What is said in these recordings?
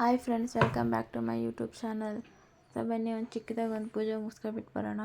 Hi friends, welcome back to my YouTube channel. So ಬನ್ನಿ ಒಂದು ಚಿಕ್ಕದಾಗಿ ಒಂದು ಪೂಜೆ ಮುಗಿಸ್ಕೊಬಿಟ್ಟು ಬರೋಣ.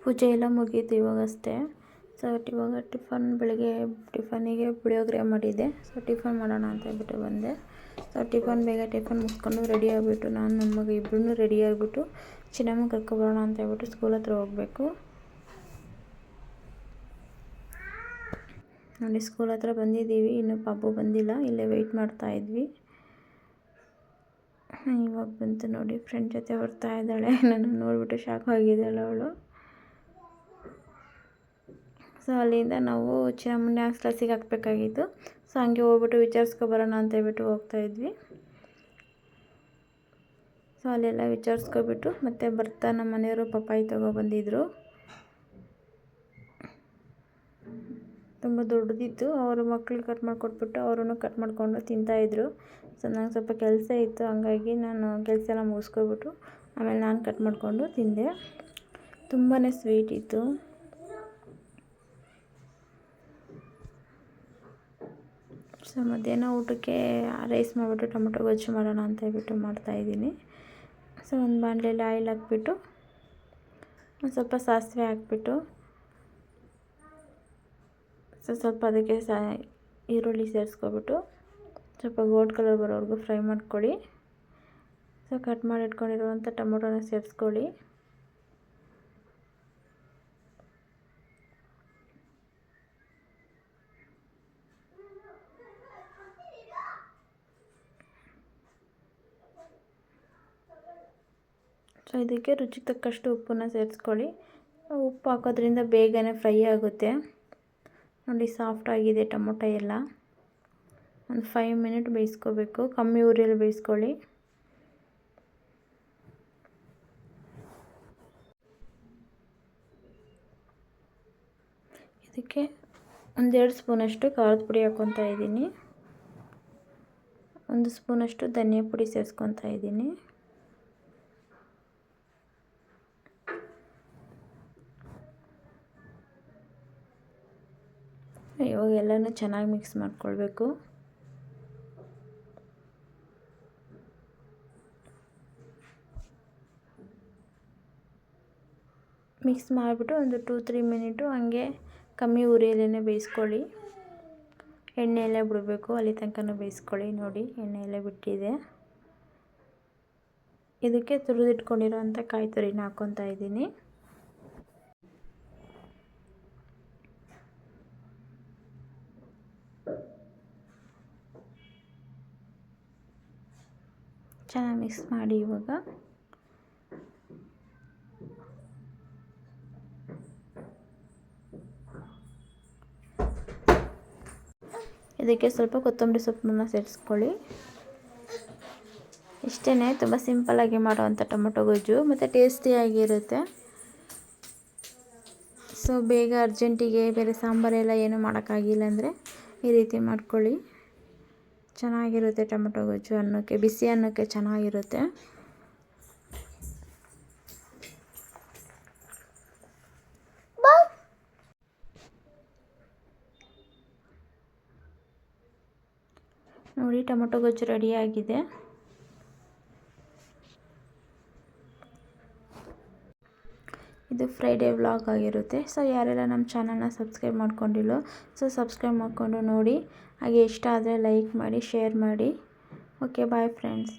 ಪೂಜೆ ಎಲ್ಲ ಮುಗೀತು ಇವಾಗಷ್ಟೇ. ಸೊ ಇವಾಗ ಬೆಳಗ್ಗೆ ಟಿಫನಿಗೆ ಪುಳಿಯೋಗರೆ ಮಾಡಿದ್ದೆ. ಸೊ ಟಿಫನ್ ಮಾಡೋಣ ಅಂತ ಹೇಳ್ಬಿಟ್ಟು ಬಂದೆ. ಸೊ ಬೇಗ ಟಿಫನ್ ಮುಗಿಸ್ಕೊಂಡು ರೆಡಿ ಆಗಿಬಿಟ್ಟು ನಾನು ನನ್ನ ಮಗ ಇಬ್ಬರೂ ರೆಡಿ ಆಗಿಬಿಟ್ಟು ಚಿನ್ನಮ್ಮ ಕರ್ಕೊಬರೋಣ ಅಂತ ಹೇಳ್ಬಿಟ್ಟು ಸ್ಕೂಲ್ ಹತ್ರ ಹೋಗಬೇಕು. ನೋಡಿ, ಸ್ಕೂಲ್ ಹತ್ರ ಬಂದಿದ್ದೀವಿ. ಇನ್ನೂ ಪಾಪು ಬಂದಿಲ್ಲ, ಇಲ್ಲೇ ವೆಯ್ಟ್ ಮಾಡ್ತಾ ಇದ್ವಿ. ಇವಾಗ ಬಂತು ನೋಡಿ, ಫ್ರೆಂಡ್ ಜೊತೆ ಬರ್ತಾ ಇದ್ದಾಳೆ. ನಾನು ನೋಡಿಬಿಟ್ಟು ಶಾಕ್ ಆಗಿದ್ದಾಳೆ ಅವಳು. ಸೊ ಅಲ್ಲಿಂದ ನಾವು ಚಿನ್ನಮ್ಮನ ಡ್ಯಾನ್ಸ್ ಕ್ಲಾಸಿಗೆ ಹಾಕಬೇಕಾಗಿತ್ತು. ಸೊ ಹಂಗೆ ಹೋಗ್ಬಿಟ್ಟು ವಿಚಾರಿಸ್ಕೊಬರೋಣ ಅಂತ ಹೇಳ್ಬಿಟ್ಟು ಹೋಗ್ತಾಯಿದ್ವಿ. ಸೊ ಅಲ್ಲೆಲ್ಲ ವಿಚಾರಿಸ್ಕೊಬಿಟ್ಟು ಮತ್ತೆ ಬರ್ತಾ ನಮ್ಮ ಮನೆಯವರು ಪಪ್ಪಾಯಿ ತೊಗೊಬಂದಿದ್ರು. ತುಂಬ ದೊಡ್ಡದಿತ್ತು. ಅವರು ಮಕ್ಕಳು ಕಟ್ ಮಾಡಿಕೊಟ್ಬಿಟ್ಟು ಅವರೂ ಕಟ್ ಮಾಡಿಕೊಂಡು ತಿಂತಾಯಿದ್ರು. ಸೊ ನಂಗೆ ಸ್ವಲ್ಪ ಕೆಲಸ ಇತ್ತು, ಹಂಗಾಗಿ ನಾನು ಕೆಲಸ ಎಲ್ಲ ಮುಗಿಸ್ಕೊಬಿಟ್ಟು ಆಮೇಲೆ ನಾನು ಕಟ್ ಮಾಡಿಕೊಂಡು ತಿಂದೆ. ತುಂಬಾ ಸ್ವೀಟ್ ಇತ್ತು. ಸೊ ಮಧ್ಯಾಹ್ನ ಊಟಕ್ಕೆ ರೈಸ್ ಮಾಡಿಬಿಟ್ಟು ಟೊಮೊಟೊ ಗೊಜ್ಜು ಮಾಡೋಣ ಅಂತ ಹೇಳ್ಬಿಟ್ಟು ಮಾಡ್ತಾಯಿದ್ದೀನಿ. ಸೊ ಒಂದು ಬಾಣಲೆಯಲ್ಲಿ ಆಯಿಲ್ ಹಾಕ್ಬಿಟ್ಟು ಒಂದು ಸ್ವಲ್ಪ ಸಾಸಿವೆ ಹಾಕ್ಬಿಟ್ಟು ಸ್ವಲ್ಪ ಅದಕ್ಕೆ ಈರುಳ್ಳಿ ಸೇರಿಸ್ಕೊಬಿಟ್ಟು ಸ್ವಲ್ಪ ಗೋಲ್ಡ್ ಕಲರ್ ಬರೋವರೆಗೂ ಫ್ರೈ ಮಾಡ್ಕೊಳ್ಳಿ. ಸೊ ಕಟ್ ಮಾಡಿ ಇಟ್ಕೊಂಡಿರುವಂಥ ಟೊಮೊಟೊನ ಸೇರಿಸ್ಕೊಳ್ಳಿ. ಸೊ ಇದಕ್ಕೆ ರುಚಿಗೆ ತಕ್ಕಷ್ಟು ಉಪ್ಪನ್ನು ಸೇರಿಸ್ಕೊಳ್ಳಿ. ಉಪ್ಪು ಹಾಕೋದ್ರಿಂದ ಬೇಗನೆ ಫ್ರೈ ಆಗುತ್ತೆ. ನೋಡಿ, ಸಾಫ್ಟಾಗಿದೆ ಟೊಮೊಟೊ ಎಲ್ಲ. ಒಂದು 5 ಮಿನಿಟ್ ಬೇಯಿಸ್ಕೋಬೇಕು. ಕಮ್ಮಿ ಉರಿಯಲ್ಲಿ ಬೇಯಿಸ್ಕೊಳ್ಳಿ. ಇದಕ್ಕೆ 1-2 ಸ್ಪೂನಷ್ಟು ಖಾರದ ಪುಡಿ ಹಾಕ್ಕೊತಾ ಇದ್ದೀನಿ. 1 ಸ್ಪೂನಷ್ಟು ಧನಿಯಾ ಪುಡಿ ಸೇರಿಸ್ಕೊತಾ ಇದ್ದೀನಿ. ಇವಾಗ ಎಲ್ಲನೂ ಚೆನ್ನಾಗಿ ಮಿಕ್ಸ್ ಮಾಡ್ಕೊಳ್ಬೇಕು. ಮಿಕ್ಸ್ ಮಾಡಿಬಿಟ್ಟು ಒಂದು 2-3 ಮಿನಿಟು ಹಂಗೆ ಕಮ್ಮಿ ಉರಿಯಲ್ಲೇ ಬೇಯಿಸ್ಕೊಳ್ಳಿ. ಎಣ್ಣೆಯಲ್ಲೇ ಬಿಡಬೇಕು, ಅಲ್ಲಿ ತನಕ ಬೇಯಿಸ್ಕೊಳ್ಳಿ. ನೋಡಿ, ಎಣ್ಣೆಯಲ್ಲೇ ಬಿಟ್ಟಿದೆ. ಇದಕ್ಕೆ ತುರಿದಿಟ್ಕೊಂಡಿರೋಂಥ ಕಾಯಿ ತುರಿನ ಹಾಕ್ಕೊತಾ ಇದ್ದೀನಿ. ಚೆನ್ನಾಗಿ ಮಿಕ್ಸ್ ಮಾಡಿ. ಇವಾಗ ಇದಕ್ಕೆ ಸ್ವಲ್ಪ ಕೊತ್ತಂಬರಿ ಸೊಪ್ಪನ್ನು ಸೇರಿಸ್ಕೊಳ್ಳಿ. ಇಷ್ಟೇ, ತುಂಬ ಸಿಂಪಲ್ಲಾಗಿ ಮಾಡುವಂಥ ಟೊಮೊಟೊ ಗೊಜ್ಜು, ಮತ್ತು ಟೇಸ್ಟಿಯಾಗಿರುತ್ತೆ. ಸೊ ಬೇಗ ಅರ್ಜೆಂಟಿಗೆ ಬೇರೆ ಸಾಂಬಾರೆಲ್ಲ ಏನೂ ಮಾಡೋಕ್ಕಾಗಿಲ್ಲ ಅಂದರೆ ಈ ರೀತಿ ಮಾಡ್ಕೊಳ್ಳಿ. ಚೆನ್ನಾಗಿರುತ್ತೆ ಟೊಮೊಟೊ ಗೊಜ್ಜು. ಅನ್ನಕ್ಕೆ, ಬಿಸಿ ಅನ್ನಕ್ಕೆ ಚೆನ್ನಾಗಿರುತ್ತೆ. ನೋಡಿ ಟೊಮೊಟೊ ಗೊಜ್ಜು ರೆಡಿಯಾಗಿದೆ. ಇದು ಫ್ರೈಡೇ ವ್ಲಾಗ್ ಆಗಿರುತ್ತೆ. ಸೊ ಯಾರೆಲ್ಲ ನಮ್ಮ ಚಾನಲ್ನ ಸಬ್ಸ್ಕ್ರೈಬ್ ಮಾಡ್ಕೊಂಡಿಲ್ಲೋ ಸೊ ಸಬ್ಸ್ಕ್ರೈಬ್ ಮಾಡಿಕೊಂಡು ನೋಡಿ. ಹಾಗೆ ಇಷ್ಟ ಆದರೆ ಲೈಕ್ ಮಾಡಿ, ಶೇರ್ ಮಾಡಿ. Okay, bye friends.